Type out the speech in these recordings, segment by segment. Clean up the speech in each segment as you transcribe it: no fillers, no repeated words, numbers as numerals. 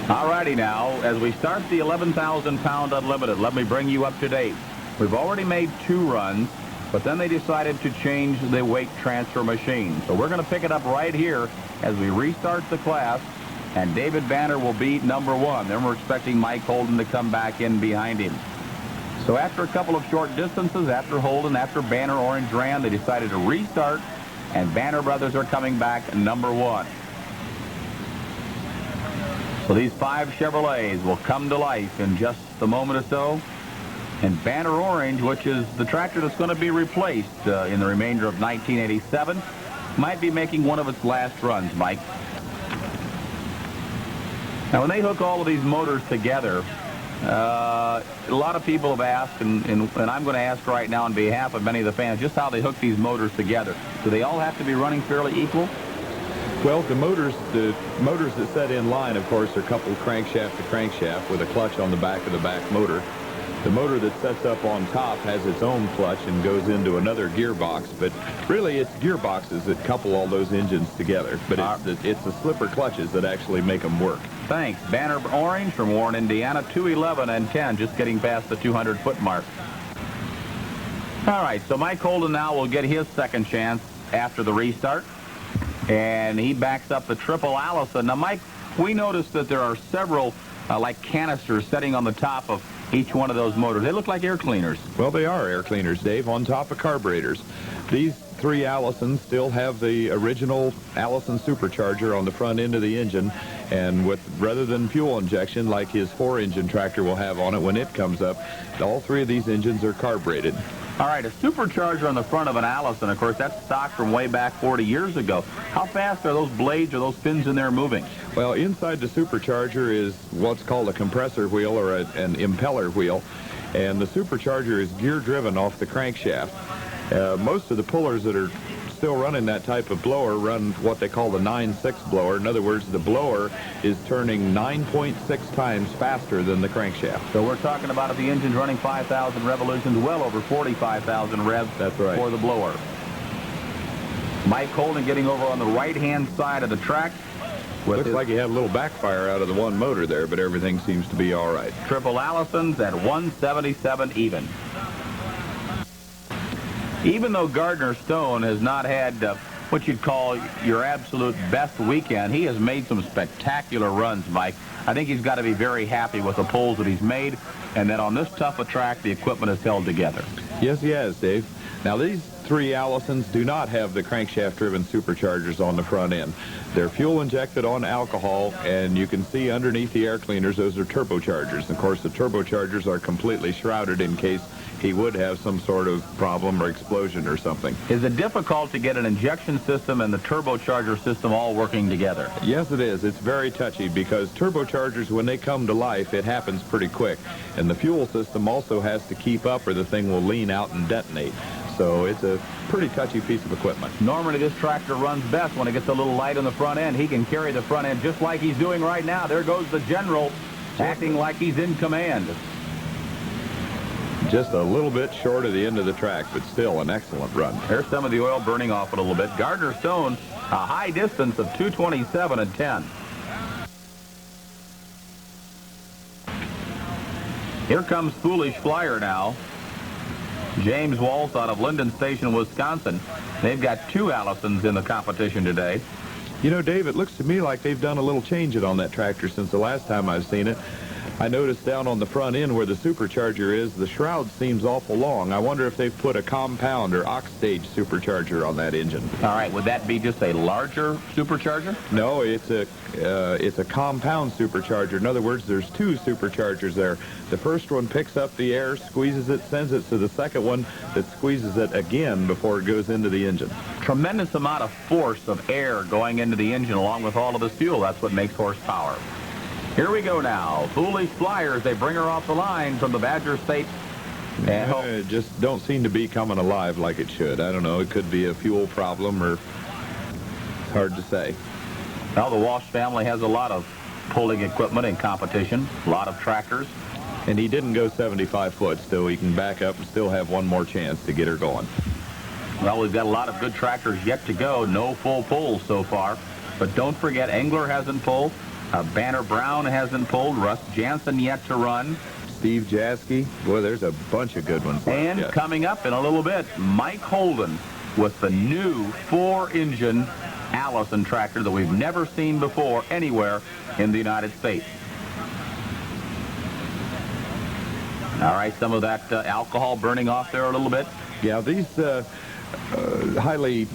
Alrighty now, as we start the 11,000-pound unlimited, let me bring you up to date. We've already made 2 runs, but then they decided to change the weight transfer machine. So we're going to pick it up right here as we restart the class, and David Banner will be number 1. Then we're expecting Mike Holden to come back in behind him. So after a couple of short distances, after Holden, after Banner Orange ran, they decided to restart, and Banner Brothers are coming back number 1. So these 5 Chevrolets will come to life in just a moment or so. And Banner Orange, which is the tractor that's going to be replaced in the remainder of 1987, might be making one of its last runs, Mike. Now, when they hook all of these motors together, a lot of people have asked, and I'm going to ask right now on behalf of many of the fans, just how they hook these motors together. Do they all have to be running fairly equal? Well, the motors that set in line, of course, are coupled crankshaft to crankshaft with a clutch on the back of the back motor. The motor that sets up on top has its own clutch and goes into another gearbox, but really it's gearboxes that couple all those engines together. But it's the slipper clutches that actually make them work. Thanks. Banner Orange from Warren, Indiana, 2:11 and 10, just getting past the 200-foot mark. All right, so Mike Holden now will get his second chance after the restart, and he backs up the triple Allison. Now, Mike, we noticed that there are several like canisters setting on the top of each one of those motors. They look like air cleaners. Well, they are air cleaners, Dave, on top of carburetors. These 3 Allisons still have the original Allison Supercharger on the front end of the engine, and rather than fuel injection like his 4-engine tractor will have on it when it comes up, all 3 of these engines are carbureted. All right, a supercharger on the front of an Allison, of course, that's stock from way back 40 years ago. How fast are those blades or those fins in there moving? Well, inside the supercharger is what's called a compressor wheel or an impeller wheel, and the supercharger is gear-driven off the crankshaft. Most of the pullers that are still running that type of blower run what they call the 9.6 blower. In other words, the blower is turning 9.6 times faster than the crankshaft. So we're talking about if the engine's running 5,000 revolutions, well over 45,000 revs. That's right. For the blower. Mike Holden getting over on the right-hand side of the track. Looks like you had a little backfire out of the one motor there, but everything seems to be all right. Triple Allisons at 177 even. Even though Gardner Stone has not had what you'd call your absolute best weekend, he has made some spectacular runs, Mike. I think he's got to be very happy with the pulls that he's made, and that on this tough a track, the equipment is held together. Yes, he has, Dave. Now, these 3 Allisons do not have the crankshaft-driven superchargers on the front end. They're fuel-injected on alcohol, and you can see underneath the air cleaners, those are turbochargers. Of course, the turbochargers are completely shrouded in case he would have some sort of problem or explosion or something. Is it difficult to get an injection system and the turbocharger system all working together? Yes, it is. It's very touchy because turbochargers, when they come to life, it happens pretty quick. And the fuel system also has to keep up or the thing will lean out and detonate. So it's a pretty touchy piece of equipment. Normally this tractor runs best when it gets a little light on the front end. He can carry the front end just like he's doing right now. There goes the general acting like he's in command. Just a little bit short of the end of the track, but still an excellent run. There's some of the oil burning off a little bit. Gardner Stone, a high distance of 227 and 10. Here comes Foolish Flyer now. James Waltz out of Linden Station, Wisconsin. They've got 2 Allisons in the competition today. You know, Dave, it looks to me like they've done a little change on that tractor since the last time I've seen it. I noticed down on the front end where the supercharger is, the shroud seems awful long. I wonder if they've put a compound or ox-stage supercharger on that engine. All right, would that be just a larger supercharger? No, it's a compound supercharger. In other words, there's 2 superchargers there. The first one picks up the air, squeezes it, sends it to the second one that squeezes it again before it goes into the engine. Tremendous amount of force of air going into the engine along with all of this fuel. That's what makes horsepower. Here we go now. Foolish Flyers, they bring her off the line from the Badger State. It just don't seem to be coming alive like it should. I don't know. It could be a fuel problem or it's hard to say. Well, the Walsh family has a lot of pulling equipment in competition, a lot of tractors. And he didn't go 75 foot, so he can back up and still have one more chance to get her going. Well, we've got a lot of good tractors yet to go. No full pulls so far. But don't forget, Engler hasn't pulled. Banner Brown hasn't pulled. Russ Jansen yet to run. Steve Jaskey. Boy, there's a bunch of good ones. And coming up in a little bit, Mike Holden with the new 4-engine Allison tractor that we've never seen before anywhere in the United States. All right, some of that alcohol burning off there a little bit. Yeah, these highly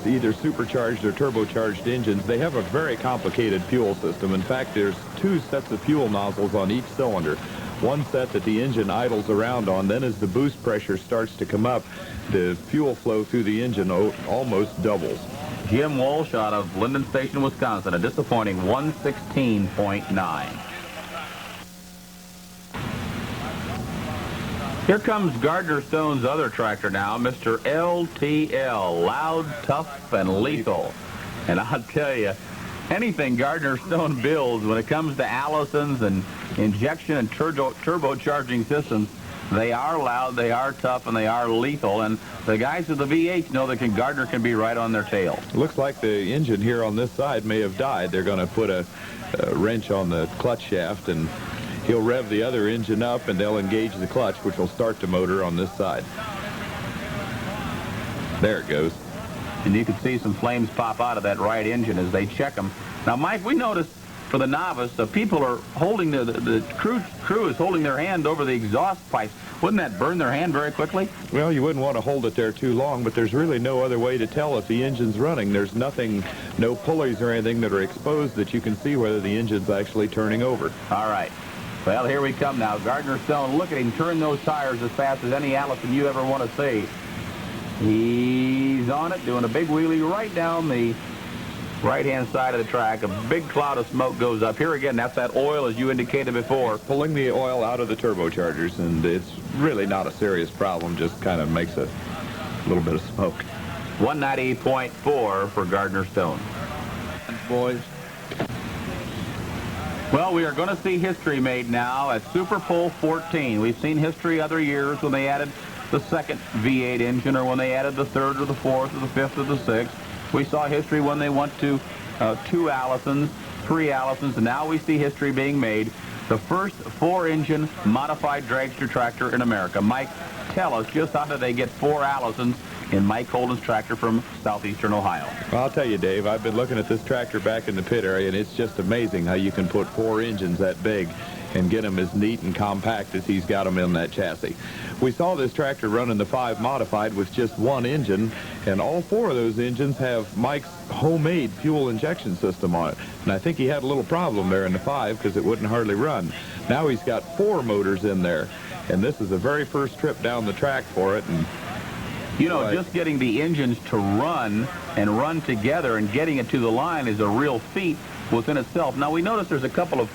either supercharged or turbocharged engines, they have a very complicated fuel system. In fact, there's 2 sets of fuel nozzles on each cylinder. One set that the engine idles around on, then as the boost pressure starts to come up, the fuel flow through the engine almost doubles. Jim Walsh out of Linden Station, Wisconsin, a disappointing 116.9. Here comes Gardner Stone's other tractor now, Mr. LTL, loud, tough, and lethal. And I'll tell you, anything Gardner Stone builds when it comes to Allisons and injection and turbocharging systems, they are loud, they are tough, and they are lethal. And the guys with the V8 know that Gardner can be right on their tail. Looks like the engine here on this side may have died. They're going to put a wrench on the clutch shaft, and he'll rev the other engine up, and they'll engage the clutch, which will start the motor on this side. There it goes. And you can see some flames pop out of that right engine as they check them. Now, Mike, we noticed for the novice, the people are holding the crew is holding their hand over the exhaust pipes. Wouldn't that burn their hand very quickly? Well, you wouldn't want to hold it there too long, but there's really no other way to tell if the engine's running. There's nothing, no pulleys or anything that are exposed that you can see whether the engine's actually turning over. All right. Well, here we come now. Gardner Stone, look at him turn those tires as fast as any Allison you ever want to see. He's on it, doing a big wheelie right down the right-hand side of the track. A big cloud of smoke goes up. Here again, that's that oil, as you indicated before. Pulling the oil out of the turbochargers, and it's really not a serious problem, just kind of makes a little bit of smoke. 198.4 for Gardner Stone. Boys. Well, we are going to see history made now at Super Pull 14. We've seen history other years when they added the second V8 engine, or when they added the third or the fourth or the fifth or the sixth. We saw history when they went to 2 Allisons, 3 Allisons, and now we see history being made. The first 4-engine modified dragster tractor in America. Mike, tell us, just how did they get 4 Allisons in Mike Holden's tractor from southeastern Ohio? Well, I'll tell you, Dave, I've been looking at this tractor back in the pit area, and it's just amazing how you can put 4 engines that big and get them as neat and compact as he's got them in that chassis. We saw this tractor running the 5 modified with just 1 engine, and all 4 of those engines have Mike's homemade fuel injection system on it. And I think he had a little problem there in the 5 because it wouldn't hardly run. Now he's got 4 motors in there, and this is the very first trip down the track for it. And you know, just getting the engines to run and run together and getting it to the line is a real feat within itself. Now, we notice there's a couple of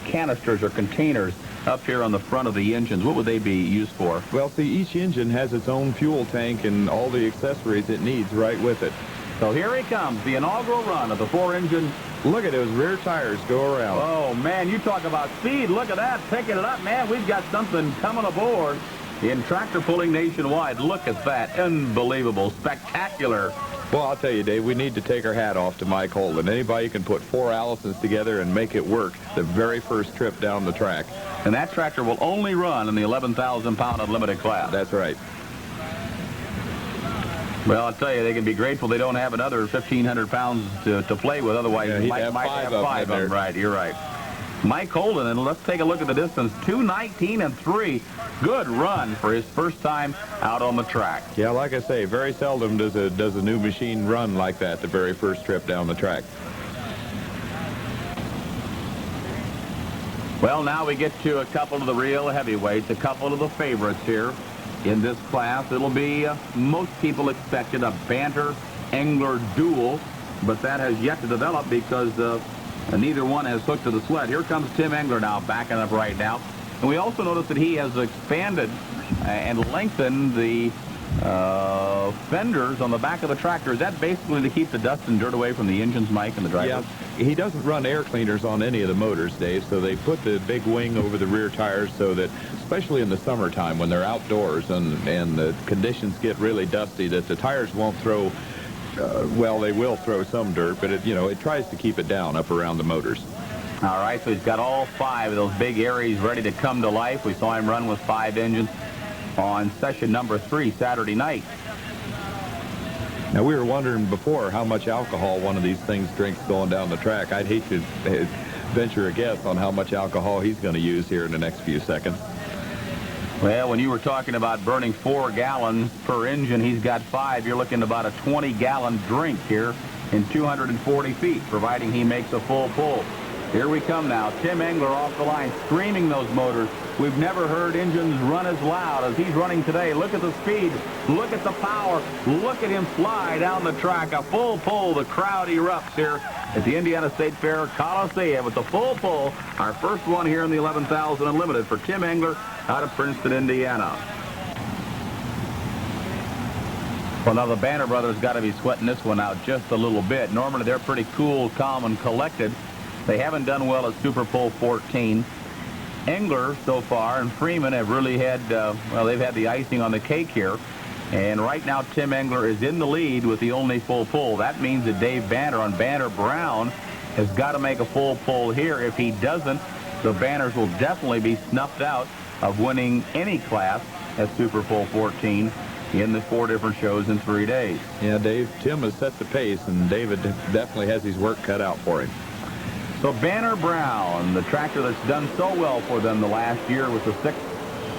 canisters or containers up here on the front of the engines. What would they be used for? Well, see, each engine has its own fuel tank and all the accessories it needs right with it. So here he comes, the inaugural run of the 4-engine. Look at those rear tires go around. Oh, man, you talk about speed. Look at that, picking it up, man. We've got something coming aboard in tractor pulling nationwide. Look at that. Unbelievable. Spectacular. Well, I'll tell you, Dave, we need to take our hat off to Mike Holden. Anybody who can put 4 Allisons together and make it work the very first trip down the track. And that tractor will only run in the 11,000-pound unlimited class. That's right. Well, I'll tell you, they can be grateful they don't have another 1,500 pounds to play with. Otherwise, yeah, Mike might have 5 of them. Right, you're right. Mike Holden, and let's take a look at the distance. 2:19.3. Good run for his first time out on the track. Yeah, like I say, very seldom does a new machine run like that the very first trip down the track. Well, now we get to a couple of the real heavyweights, a couple of the favorites here in this class. It'll be, most people expected, a Banter-Engler duel, but that has yet to develop because neither one has hooked to the sled. Here comes Tim Engler now, backing up right now. And we also notice that he has expanded and lengthened the fenders on the back of the tractor. Is that basically to keep the dust and dirt away from the engines, Mike, and the drivers? Yeah, he doesn't run air cleaners on any of the motors, Dave, so they put the big wing over the rear tires so that, especially in the summertime when they're outdoors and the conditions get really dusty, that the tires won't throw, well, they will throw some dirt, but it tries to keep it down up around the motors. All right, so he's got all 5 of those big Aries ready to come to life. We saw him run with 5 engines on session number 3 Saturday night. Now, we were wondering before how much alcohol one of these things drinks going down the track. I'd hate to venture a guess on how much alcohol he's going to use here in the next few seconds. Well, when you were talking about burning 4 gallons per engine, he's got 5. You're looking at about a 20-gallon drink here in 240 feet, providing he makes a full pull. Here we come now. Tim Engler off the line, screaming those motors. We've never heard engines run as loud as he's running today. Look at the speed. Look at the power. Look at him fly down the track. A full pull. The crowd erupts here at the Indiana State Fair Coliseum. It's a full pull. Our first one here in the 11,000 Unlimited for Tim Engler out of Princeton, Indiana. Well, now the Banner brothers got to be sweating this one out just a little bit. Normally they're pretty cool, calm, and collected. They haven't done well at Super Pull 14. Engler so far and Freeman have really had, well, they've had the icing on the cake here. And right now Tim Engler is in the lead with the only full pull. That means that Dave Banner on Banner Brown has got to make a full pull here. If he doesn't, the Banners will definitely be snuffed out of winning any class at Super Pull 14 in the 4 different shows in 3 days. Yeah, Dave, Tim has set the pace, and David definitely has his work cut out for him. So Banner Brown, the tractor that's done so well for them the last year with the 6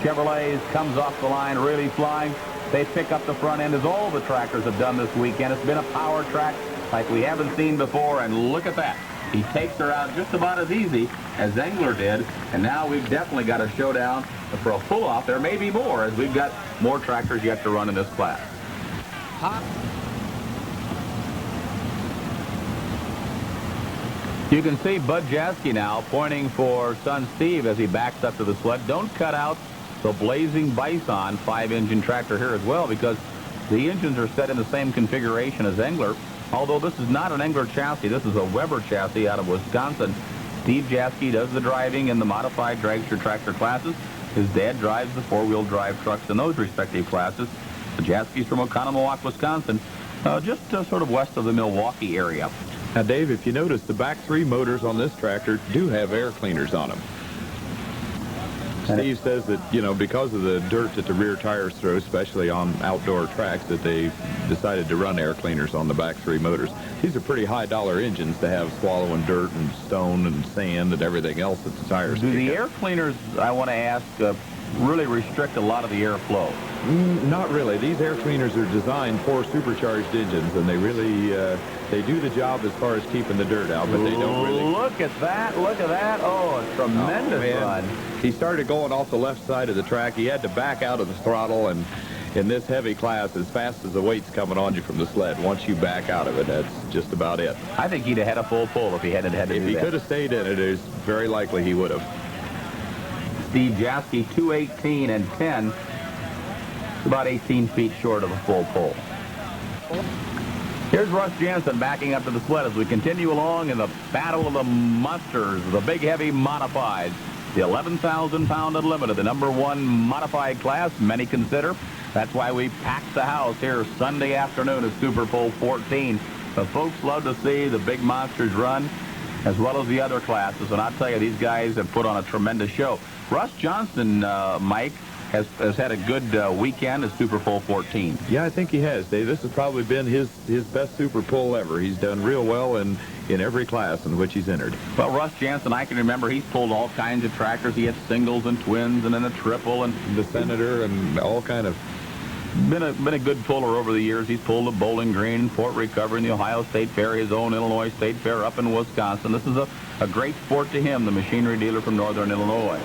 Chevrolets, comes off the line really flying. They pick up the front end as all the tractors have done this weekend. It's been a power track like we haven't seen before, and look at that. He takes her out just about as easy as Engler did, and now we've definitely got a showdown for a pull-off. There may be more, as we've got more tractors yet to run in this class. You can see Bud Jasky now pointing for son Steve as he backs up to the sled. Don't cut out the Blazing Bison 5-engine tractor here as well, because the engines are set in the same configuration as Engler. Although this is not an Engler chassis, this is a Weber chassis out of Wisconsin. Steve Jasky does the driving in the modified dragster tractor classes. His dad drives the 4-wheel drive trucks in those respective classes. The Jaskys from Oconomowoc, Wisconsin, just sort of west of the Milwaukee area. Now, Dave, if you notice, the back 3 motors on this tractor do have air cleaners on them. Steve says that, you know, because of the dirt that the rear tires throw, especially on outdoor tracks, that they decided to run air cleaners on the back 3 motors. These are pretty high-dollar engines to have swallowing dirt and stone and sand and everything else that the tires do. The air cleaners, I want to ask, really restrict a lot of the airflow? Not really. These air cleaners are designed for supercharged engines, and they really they do the job as far as keeping the dirt out, but they don't really. Look at that. Look at that. Oh, a tremendous run. He started going off the left side of the track. He had to back out of the throttle, and in this heavy class, as fast as the weight's coming on you from the sled, once you back out of it, that's just about it. I think he'd have had a full pull if he hadn't had to do that. If he could have stayed in it, it's very likely he would have. Steve Jasky, 218 and 10. About 18 feet short of a full pull. Here's Russ Jansen backing up to the sled as we continue along in the battle of the monsters, the big heavy modified, the 11,000-pound Unlimited, the #1 modified class, many consider. That's why we packed the house here Sunday afternoon at Super Pull 14. The folks love to see the big monsters run, as well as the other classes, and I'll tell you, these guys have put on a tremendous show. Russ Johnson, Mike, has had a good weekend at Super Pull 14. Yeah, I think he has, Dave. This has probably been his best Super Pull ever. He's done real well in every class in which he's entered. Well, Russ Jansen, I can remember he's pulled all kinds of tractors. He had singles and twins and then a triple and the Senator and all kind of. Been a good puller over the years. He's pulled the Bowling Green and Fort Recovery and the Ohio State Fair, his own Illinois State Fair up in Wisconsin. This is a great sport to him, the machinery dealer from Northern Illinois.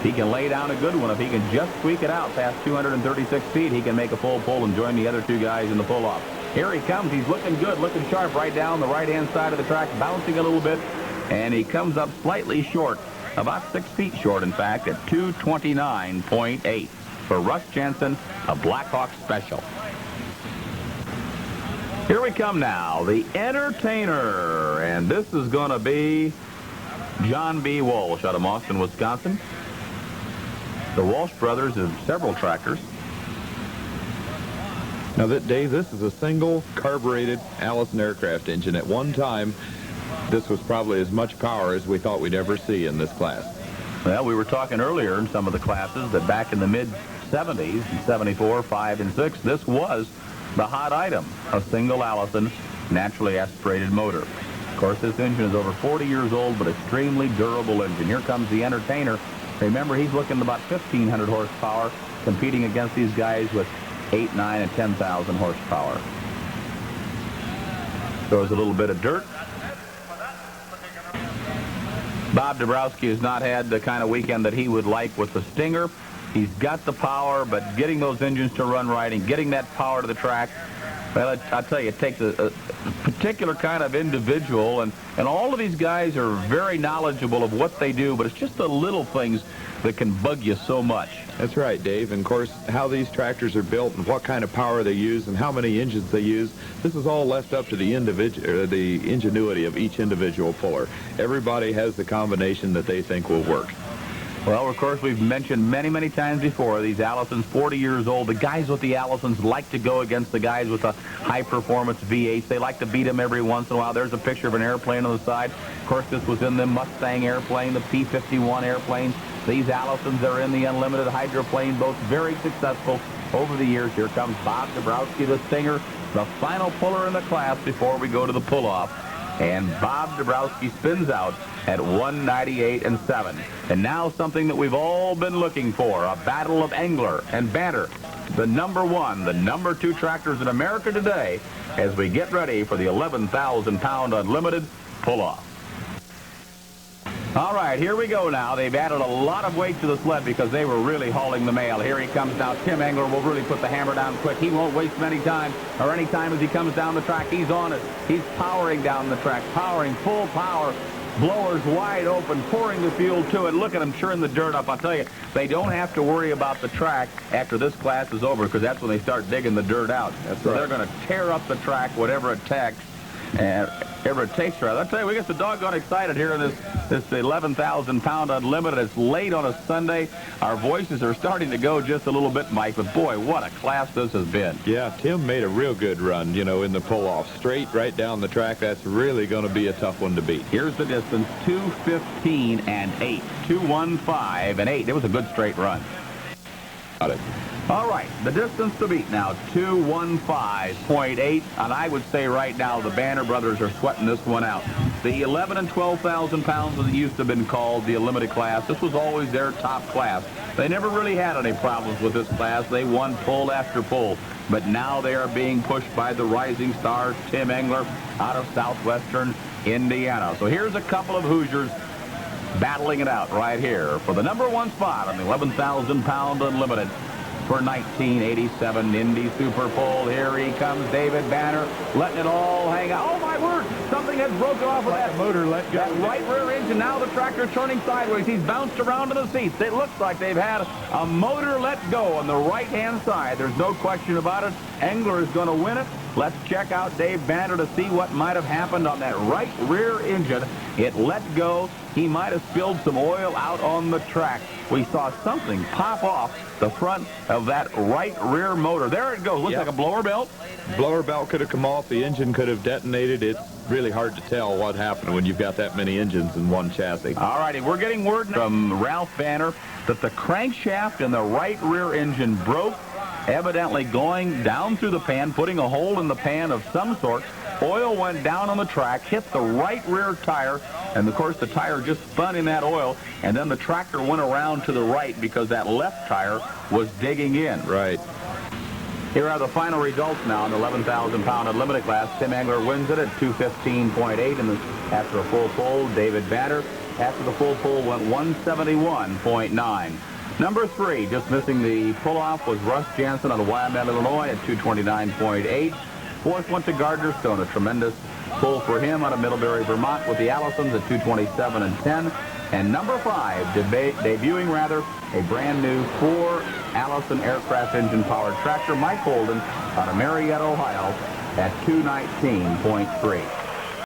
He can lay down a good one. If he can just squeak it out past 236 feet, he can make a full pull and join the other 2 guys in the pull-off. Here he comes. He's looking good, looking sharp right down the right-hand side of the track, bouncing a little bit, and he comes up slightly short, about 6 feet short, in fact, at 229.8. For Russ Jansen, a Blackhawk special. Here we come now, the Entertainer, and this is going to be John B. Walsh out of Austin, Wisconsin. The Walsh brothers have several tractors. Now, Dave, this is a single carbureted Allison aircraft engine. At one time, this was probably as much power as we thought we'd ever see in this class. Well, we were talking earlier in some of the classes that back in the mid-70s, 74, 5, and 6, this was the hot item, a single Allison naturally aspirated motor. Of course, this engine is over 40 years old, but extremely durable engine. Here comes the entertainer. Remember, he's looking at about 1,500 horsepower, competing against these guys with 8, 9, and 10,000 horsepower. Throws a little bit of dirt. Bob Dabrowski has not had the kind of weekend that he would like with the Stinger. He's got the power, but getting those engines to run right and getting that power to the track, well, I'll tell you, it takes a particular kind of individual, and all of these guys are very knowledgeable of what they do, but it's just the little things that can bug you so much. That's right, Dave. And, of course, how these tractors are built and what kind of power they use and how many engines they use, this is all left up to the ingenuity of each individual puller. Everybody has the combination that they think will work. Well, of course, we've mentioned many, many times before, these Allisons, 40 years old. The guys with the Allisons like to go against the guys with the high-performance V8s. They like to beat them every once in a while. There's a picture of an airplane on the side. Of course, this was in the Mustang airplane, the P-51 airplanes. These Allisons are in the unlimited hydroplane, both very successful over the years. Here comes Bob Dabrowski, the Stinger, the final puller in the class before we go to the pull-off. And Bob Dabrowski spins out at 198.7. And now something that we've all been looking for, a battle of Engler and Banter, the number 1, the number 2 tractors in America today, as we get ready for the 11,000-pound unlimited pull-off. All right, here we go now. They've added a lot of weight to the sled because they were really hauling the mail. Here he comes now. Tim Engler will really put the hammer down quick. He won't waste many time or any time as he comes down the track. He's on it. He's powering down the track, powering full power. Blowers wide open, pouring the fuel to it. Look at him churn the dirt up. I'll tell you, they don't have to worry about the track after this class is over because that's when they start digging the dirt out. That's so right. They're going to tear up the track, whatever it takes. Ever it takes, rather. I'll tell you, we get the doggone excited here in this 11,000-pound unlimited. It's late on a Sunday. Our voices are starting to go just a little bit, Mike, but boy, what a class this has been. Yeah, Tim made a real good run, you know, in the pull-off. Straight right down the track. That's really going to be a tough one to beat. Here's the distance, 2:15 and 8. 2:15 and 8. It was a good straight run. Got it. All right, the distance to beat now, 2:15.8, and I would say right now the Banner brothers are sweating this one out. The 11 and 12,000 pounds that used to have been called the unlimited class, this was always their top class. They never really had any problems with this class. They won pull after pull, but now they are being pushed by the rising star, Tim Engler, out of southwestern Indiana. So here's a couple of Hoosiers battling it out right here for the number 1 spot on the 11,000-pound unlimited for 1987 Indy Super Pull. Here he comes, David Banner, letting it all hang out. Oh, my word! Something has broken off of that motor let go. That right rear engine. Now the tractor turning sideways. He's bounced around in the seats. It looks like they've had a motor let go on the right-hand side. There's no question about it. Engler is going to win it. Let's check out Dave Banner to see what might have happened on that right rear engine. It let go. He might have spilled some oil out on the track. We saw something pop off the front of that right rear motor. There it goes. Looks like a blower belt. Blower belt could have come off. The engine could have detonated. It's really hard to tell what happened when you've got that many engines in one chassis. All righty, we're getting word from Ralph Banner that the crankshaft in the right rear engine broke, evidently going down through the pan, putting a hole in the pan of some sort. Oil went down on the track, hit the right rear tire, and of course the tire just spun in that oil, and then the tractor went around to the right because that left tire was digging in. Right. Here are the final results now in the 11,000-pound unlimited class. Tim Engler wins it at 2:15.8 after a full pull. David Banner, after the full pull, went 171.9. Number 3, just missing the pull-off, was Russ Jansen out of Wilmette, Illinois at 229.8. Fourth went to Gardner Stone, a tremendous pull for him out of Middlebury, Vermont, with the Allisons at 227 and 10. And number 5, debuting a brand new 4 Allison aircraft engine powered tractor, Mike Holden out of Marietta, Ohio at 219.3.